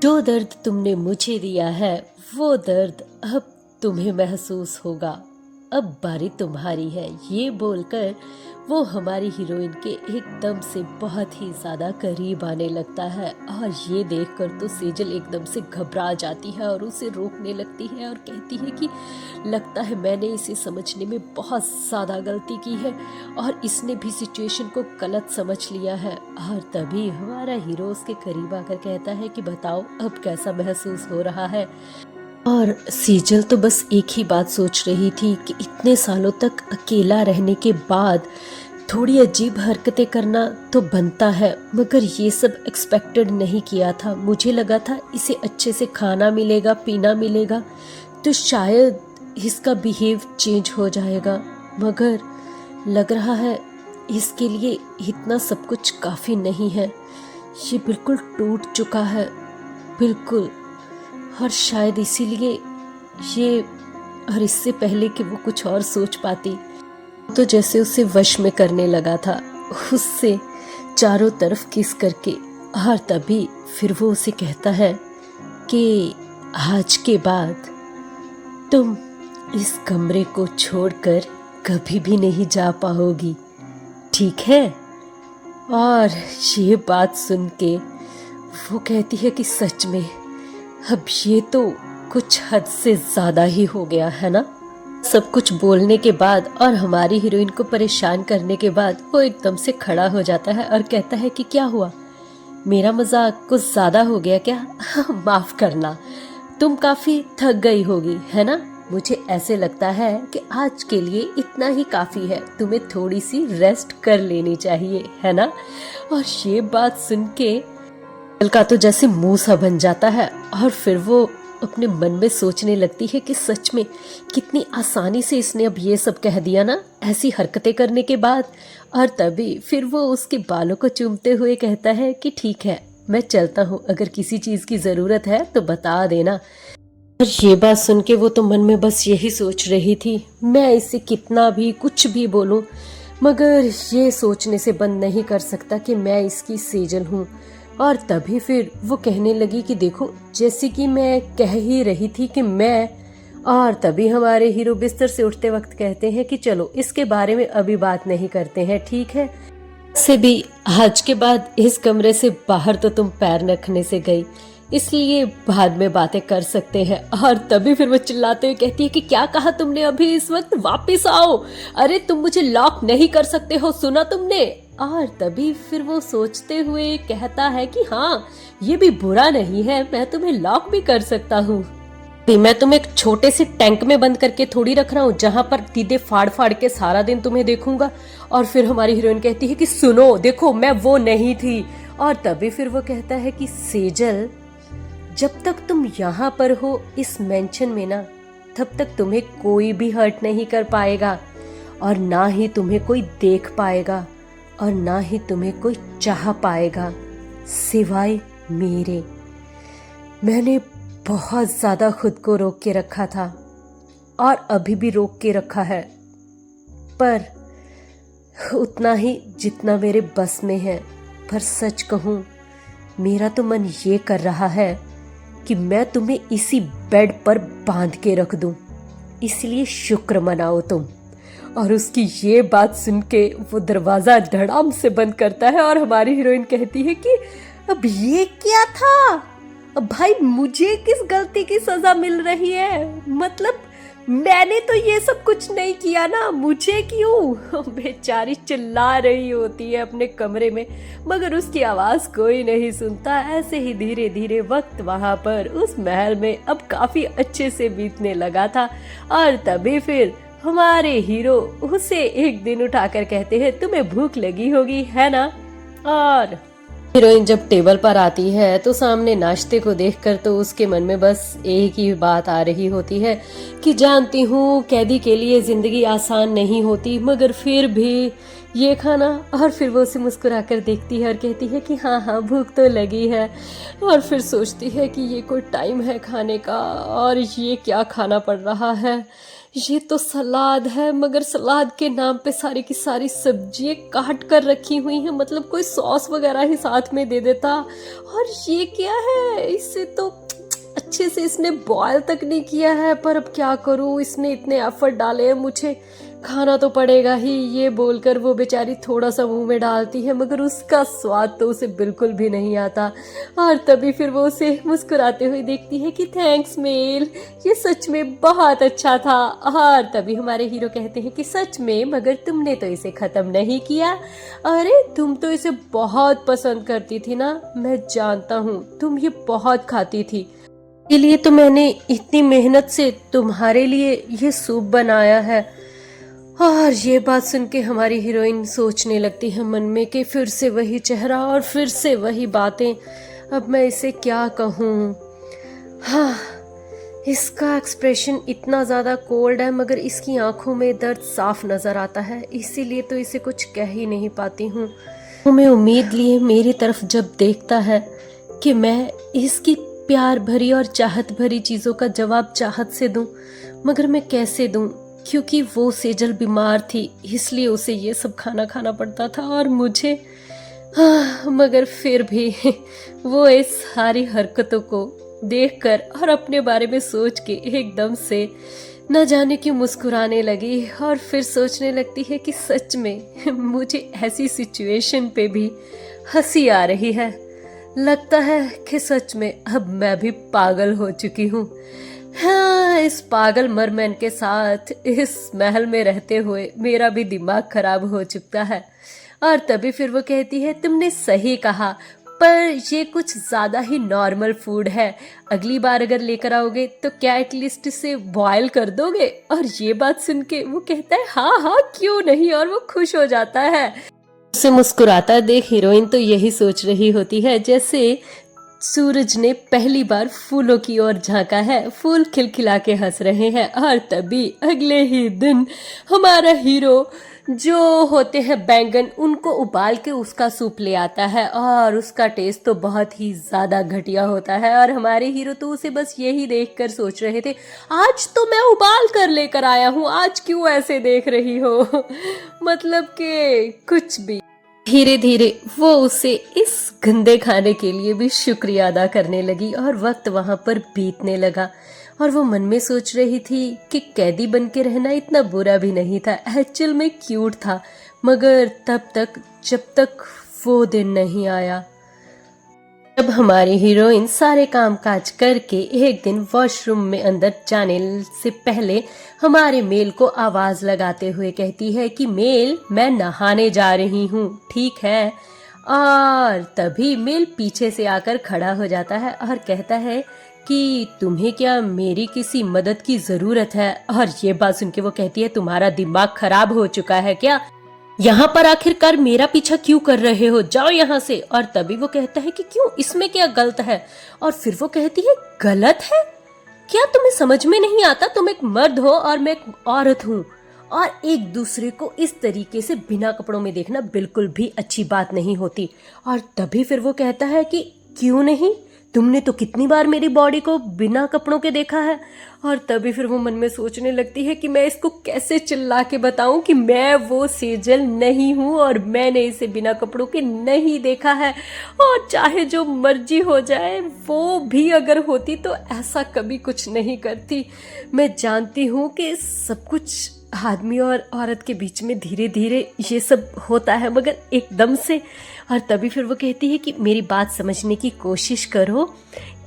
जो दर्द तुमने मुझे दिया है वो दर्द अब तुम्हें महसूस होगा, अब बारी तुम्हारी है। ये बोलकर वो हमारी हीरोइन के एकदम से बहुत ही ज़्यादा करीब आने लगता है और ये देखकर तो सेजल एकदम से घबरा जाती है और उसे रोकने लगती है और कहती है कि लगता है मैंने इसे समझने में बहुत ज़्यादा गलती की है और इसने भी सिचुएशन को गलत समझ लिया है। और तभी हमारा हीरो उसके करीब आकर कहता है कि बताओ अब कैसा महसूस हो रहा है। और सेजल तो बस एक ही बात सोच रही थी कि इतने सालों तक अकेला रहने के बाद थोड़ी अजीब हरकतें करना तो बनता है, मगर ये सब एक्सपेक्टेड नहीं किया था। मुझे लगा था इसे अच्छे से खाना मिलेगा, पीना मिलेगा तो शायद इसका बिहेव चेंज हो जाएगा, मगर लग रहा है इसके लिए इतना सब कुछ काफ़ी नहीं है। ये बिल्कुल टूट चुका है, बिल्कुल। और शायद इसीलिए ये, और इससे पहले कि वो कुछ और सोच पाती तो जैसे उसे वश में करने लगा था, उससे चारों तरफ किस करके। और तभी फिर वो उसे कहता है कि आज के बाद तुम इस कमरे को छोड़कर कभी भी नहीं जा पाओगी, ठीक है। और ये बात सुन के वो कहती है कि सच में अब ये तो कुछ हद से ज़्यादा ही हो गया है ना। सब कुछ बोलने के बाद और हमारी हीरोइन को परेशान करने के बाद वो एकदम से खड़ा हो जाता है और कहता है कि क्या हुआ, मेरा मजाक कुछ ज़्यादा हो गया क्या? माफ़ करना, तुम काफ़ी थक गई होगी है ना। मुझे ऐसे लगता है कि आज के लिए इतना ही काफ़ी है, तुम्हें थोड़ी सी रेस्ट कर लेनी चाहिए है ना। और ये बात सुन के का तो जैसे मुंह सा बन जाता है और फिर वो अपने मन में सोचने लगती है कि सच में कितनी आसानी से इसने अब ये सब कह दिया ना, ऐसी हरकतें करने के बाद। और तभी फिर वो उसके बालों को चूमते हुए कहता है कि ठीक है मैं चलता हूँ, अगर किसी चीज़ की ज़रूरत है तो बता देना। और ये बात सुन के वो तो मन में बस यही सोच रही थी, मैं इसे कितना भी कुछ भी बोलूँ मगर ये सोचने से बंद नहीं कर सकता कि मैं इसकी सेजल हूँ। और तभी फिर वो कहने लगी कि देखो जैसे कि मैं कह ही रही थी कि मैं। और तभी हमारे हीरो बिस्तर से उठते वक्त कहते हैं कि चलो इसके बारे में अभी बात नहीं करते हैं, ठीक है। से भी आज के बाद इस कमरे से बाहर तो तुम पैर रखने से गई, इसलिए बाद में बातें कर सकते हैं। और तभी फिर वो चिल्लाते हुए कहती है कि क्या कहा तुमने अभी, इस वक्त वापस आओ, अरे तुम मुझे लॉक नहीं कर सकते हो, सुना तुमने। और तभी फिर वो सोचते हुए कहता है कि हाँ ये भी बुरा नहीं है, मैं तुम्हें लॉक भी कर सकता हूँ। मैं तुम्हें एक छोटे से टैंक में बंद करके थोड़ी रख रहा हूँ जहां पर दीदे फाड़ फाड़ के सारा दिन तुम्हें देखूंगा। और फिर हमारी हीरोइन कहती है कि सुनो देखो मैं वो नहीं थी। और तभी फिर वो कहता है कि सेजल जब तक तुम यहाँ पर हो इस मेंशन में ना, तब तक तुम्हें कोई भी हर्ट नहीं कर पाएगा और ना ही तुम्हें कोई देख पाएगा और ना ही तुम्हें कोई चाह पाएगा सिवाय मेरे। मैंने बहुत ज़्यादा खुद को रोक के रखा था और अभी भी रोक के रखा है, पर उतना ही जितना मेरे बस में है। पर सच कहूँ मेरा तो मन ये कर रहा है कि मैं तुम्हें इसी बेड पर बांध के रख दूं, इसलिए शुक्र मनाओ तुम। और उसकी ये बात सुन के वो दरवाज़ा धड़ाम से बंद करता है और हमारी हीरोइन कहती है कि अब ये क्या था, अब भाई मुझे किस गलती की सज़ा मिल रही है, मतलब मैंने तो ये सब कुछ नहीं किया ना, मुझे क्यों। बेचारी चिल्ला रही होती है अपने कमरे में मगर उसकी आवाज़ कोई नहीं सुनता। ऐसे ही धीरे धीरे वक्त वहाँ पर उस महल में अब काफ़ी अच्छे से बीतने लगा था। और तभी फिर हमारे हीरो उसे एक दिन उठाकर कहते हैं तुम्हें भूख लगी होगी है ना। और हीरोइन जब टेबल पर आती है तो सामने नाश्ते को देखकर तो उसके मन में बस एक ही बात आ रही होती है कि जानती हूँ कैदी के लिए जिंदगी आसान नहीं होती, मगर फिर भी ये खाना। और फिर वो उसे मुस्कुराकर देखती है और कहती है कि हाँ हाँ भूख तो लगी है। और फिर सोचती है कि ये कोई टाइम है खाने का और ये क्या खाना पड़ रहा है, ये तो सलाद है, मगर सलाद के नाम पे सारी की सारी सब्जियां काट कर रखी हुई हैं, मतलब कोई सॉस वगैरह ही साथ में दे देता। और ये क्या है, इसे तो अच्छे से इसने बॉयल तक नहीं किया है, पर अब क्या करूं, इसने इतने एफर्ट डाले हैं, मुझे खाना तो पड़ेगा ही। ये बोलकर वो बेचारी थोड़ा सा मुंह में डालती है, मगर उसका स्वाद तो उसे बिल्कुल भी नहीं आता। और तभी फिर वो उसे मुस्कुराते हुए देखती है कि थैंक्स मेल, ये सच में बहुत अच्छा था। और तभी हमारे हीरो कहते हैं कि सच में, मगर तुमने तो इसे खत्म नहीं किया। अरे तुम तो इसे बहुत पसंद करती थी ना, मैं जानता हूँ तुम ये बहुत खाती थी, इसलिए तो मैंने इतनी मेहनत से तुम्हारे लिए ये सूप बनाया है। और ये बात सुन के हमारी हीरोइन सोचने लगती है मन में कि फिर से वही चेहरा और फिर से वही बातें, अब मैं इसे क्या कहूँ। हाँ, इसका एक्सप्रेशन इतना ज़्यादा कोल्ड है, मगर इसकी आंखों में दर्द साफ नज़र आता है, इसीलिए तो इसे कुछ कह ही नहीं पाती हूँ। मैं उम्मीद लिए मेरी तरफ जब देखता है कि मैं इसकी प्यार भरी और चाहत भरी चीज़ों का जवाब चाहत से दूं, मगर मैं कैसे दूं, क्योंकि वो सेजल बीमार थी, इसलिए उसे ये सब खाना खाना पड़ता था और मुझे। मगर फिर भी वो इस सारी हरकतों को देखकर और अपने बारे में सोच के एकदम से न जाने क्यों मुस्कुराने लगी। और फिर सोचने लगती है कि सच में मुझे ऐसी सिचुएशन पे भी हंसी आ रही है। लगता है कि सच में अब मैं भी पागल हो चुकी हूँ। हाँ, इस पागल मरमैन के साथ इस महल में रहते हुए मेरा भी दिमाग खराब हो चुका है। और तभी फिर वो कहती है, तुमने सही कहा, पर ये कुछ ज़्यादा ही नॉर्मल फूड है, अगली बार अगर लेकर आओगे तो क्या एटलीस्ट इसे बॉयल कर दोगे। और ये बात सुन के वो कहता है हाँ हाँ क्यों नहीं, और वो खुश हो जाता है। उसे मुस्कुराता देख हीरोइन तो यही सोच रही होती है जैसे सूरज ने पहली बार फूलों की ओर झांका है, फूल खिलखिला के हंस रहे हैं। और तभी अगले ही दिन हमारा हीरो जो होते हैं बैंगन, उनको उबाल के उसका सूप ले आता है और उसका टेस्ट तो बहुत ही ज़्यादा घटिया होता है। और हमारे हीरो तो उसे बस यही देखकर सोच रहे थे, आज तो मैं उबाल कर लेकर आया हूँ, आज क्यों ऐसे देख रही हो। मतलब कि कुछ भी। धीरे धीरे वो उसे इस गंदे खाने के लिए भी शुक्रिया अदा करने लगी और वक्त वहां पर बीतने लगा। और वो मन में सोच रही थी कि कैदी बन के रहना इतना बुरा भी नहीं था, एक्चुअल में क्यूट था, मगर तब तक जब तक वो दिन नहीं आया जब हमारी हीरोइन सारे काम काज करके एक दिन वॉशरूम में अंदर जाने से पहले हमारे मेल को आवाज लगाते हुए कहती है कि मेल, मैं नहाने जा रही हूँ, ठीक है। और तभी मेल पीछे से आकर खड़ा हो जाता है और कहता है कि तुम्हें क्या मेरी किसी मदद की जरूरत है। और ये बात सुन के वो कहती है, तुम्हारा दिमाग खराब हो चुका है क्या, यहाँ पर आखिरकार मेरा पीछा क्यों कर रहे हो, जाओ यहाँ से। और तभी वो कहता है कि क्यों, इसमें क्या गलत है। और फिर वो कहती है, गलत है क्या, तुम्हें समझ में नहीं आता, तुम एक मर्द हो और मैं एक औरत हूँ, और एक दूसरे को इस तरीके से बिना कपड़ों में देखना बिल्कुल भी अच्छी बात नहीं होती। और तभी फिर वो कहता है कि क्यों नहीं, तुमने तो कितनी बार मेरी बॉडी को बिना कपड़ों के देखा है। और तभी फिर वो मन में सोचने लगती है कि मैं इसको कैसे चिल्ला के बताऊं कि मैं वो सेजल नहीं हूं और मैंने इसे बिना कपड़ों के नहीं देखा है। और चाहे जो मर्जी हो जाए, वो भी अगर होती तो ऐसा कभी कुछ नहीं करती। मैं जानती हूं कि सब कुछ आदमी और औरत के बीच में धीरे धीरे ये सब होता है, मगर एकदम से। और तभी फिर वो कहती है कि मेरी बात समझने की कोशिश करो,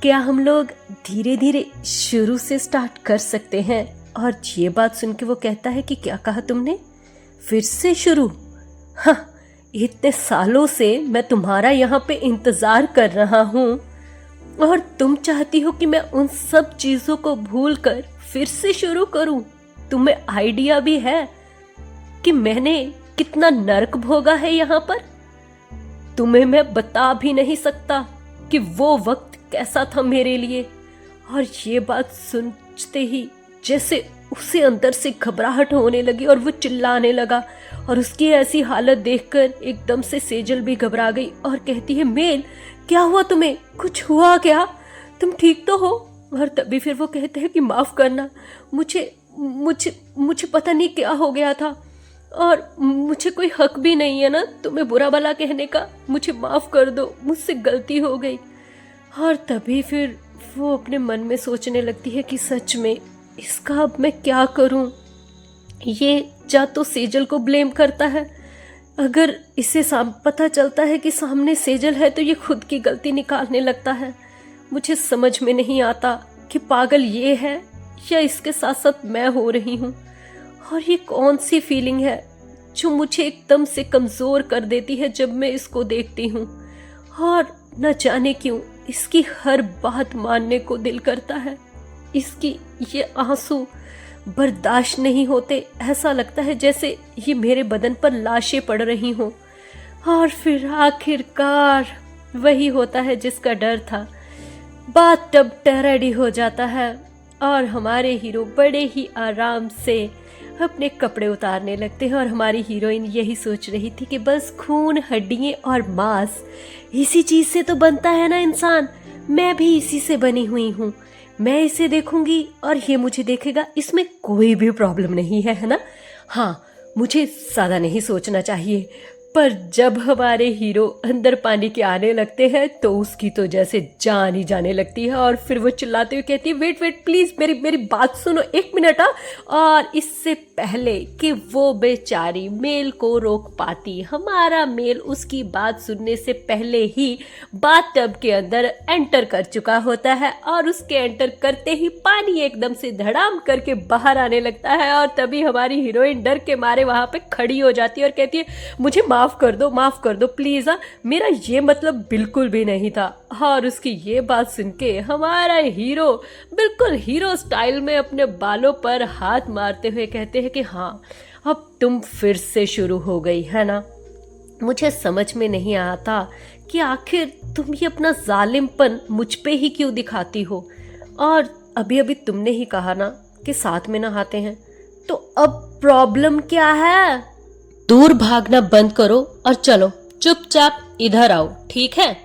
क्या हम लोग धीरे धीरे शुरू से स्टार्ट कर सकते हैं। और ये बात सुन के वो कहता है कि क्या कहा तुमने, फिर से शुरू। हाँ, इतने सालों से मैं तुम्हारा यहाँ पे इंतजार कर रहा हूँ और तुम चाहती हो कि मैं उन सब चीजों को भूल कर फिर से शुरू करूँ। तुम्हें आइडिया भी है कि मैंने कितना नर्क भोगा है यहाँ पर, तुम्हें मैं बता भी नहीं सकता कि वो वक्त कैसा था मेरे लिए। और ये बात सुनते ही जैसे उसे अंदर से घबराहट होने लगी और वो चिल्लाने लगा। और उसकी ऐसी हालत देखकर एकदम से सेजल भी घबरा गई और कहती है, मेल क्या हुआ तुम्हें, कुछ हुआ क्या, तुम ठीक तो हो। और तभी फिर वो कहते हैं कि माफ करना, मुझे मुझे पता नहीं क्या हो गया था, और मुझे कोई हक भी नहीं है ना तुम्हें बुरा भला कहने का। मुझे माफ़ कर दो, मुझसे गलती हो गई। और तभी फिर वो अपने मन में सोचने लगती है कि सच में इसका अब मैं क्या करूं। ये या तो सेजल को ब्लेम करता है, अगर इसे पता चलता है कि सामने सेजल है तो ये खुद की गलती निकालने लगता है। मुझे समझ में नहीं आता कि पागल ये है या इसके साथ साथ मैं हो रही हूँ। और ये कौन सी फीलिंग है जो मुझे एकदम से कमज़ोर कर देती है जब मैं इसको देखती हूँ। और न जाने क्यों इसकी हर बात मानने को दिल करता है। इसकी ये आंसू बर्दाश्त नहीं होते, ऐसा लगता है जैसे ये मेरे बदन पर लाशें पड़ रही हों। और फिर आखिरकार वही होता है जिसका डर था। बात टब रेडी हो जाता है और हमारे हीरो बड़े ही आराम से अपने कपड़े उतारने लगते हैं। और हमारी हीरोइन यही सोच रही थी कि बस खून, हड्डियाँ और मांस, इसी चीज़ से तो बनता है ना इंसान। मैं भी इसी से बनी हुई हूँ। मैं इसे देखूंगी और ये मुझे देखेगा, इसमें कोई भी प्रॉब्लम नहीं है, है ना। हाँ, मुझे ज़्यादा नहीं सोचना चाहिए। पर जब हमारे हीरो अंदर पानी के आने लगते हैं तो उसकी तो जैसे जान ही जाने लगती है। और फिर वो चिल्लाते हुए कहती है, वेट वेट प्लीज़, मेरी मेरी बात सुनो, एक मिनट। और इससे पहले कि वो बेचारी मेल को रोक पाती, हमारा मेल उसकी बात सुनने से पहले ही बाथ टब के अंदर एंटर कर चुका होता है। और उसके एंटर करते ही पानी एकदम से धड़ाम करके बाहर आने लगता है। और तभी हमारी हीरोइन डर के मारे वहाँ पे खड़ी हो जाती है और कहती है, मुझे माफ़ कर दो प्लीज़, मेरा ये मतलब बिल्कुल भी नहीं था। और उसकी ये बात सुन के हमारा हीरो बिल्कुल हीरो स्टाइल में अपने बालों पर हाथ मारते हुए कहते हैं कि हाँ, अब तुम फिर से शुरू हो गई है ना। मुझे समझ में नहीं आता कि आखिर तुम ये अपना जालिमपन मुझ पे ही क्यों दिखाती हो। और अभी अभी तुमने ही कहा ना कि साथ में नहाते हैं, तो अब प्रॉब्लम क्या है। दूर भागना बंद करो और चलो चुपचाप इधर आओ, ठीक है।